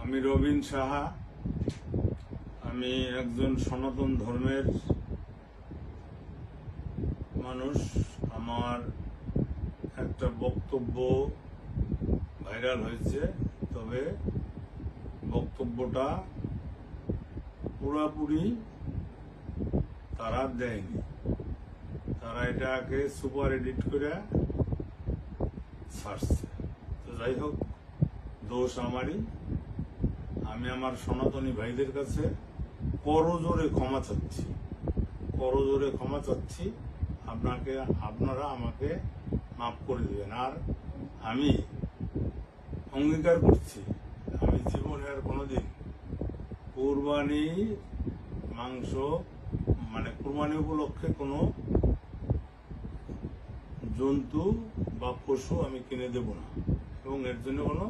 আমি রবিন সাহা। আমি একজন সনাতন ধর্মের মানুষ। আমার একটা বক্তব্য ভাইরাল হয়েছে, তবে বক্তব্যটা পুরোপুরি তারা দেয়নি। তারা এটাকে সুপার এডিট করে ছাড়ছে। তো যাই হোক, দোষ আমারই। আমি আমার সনাতনী ভাইদের কাছে করজোরে ক্ষমা চাচ্ছি। আপনারা আমাকে মাফ করে দেবেন। আর আমি অঙ্গীকার করছি, আমি জীবনে আর কোনোদিন কুরবানি মাংস কুরবানি উপলক্ষে কোনো জন্তু বা পশু আমি কিনে দেব না, এবং এর জন্য কোনো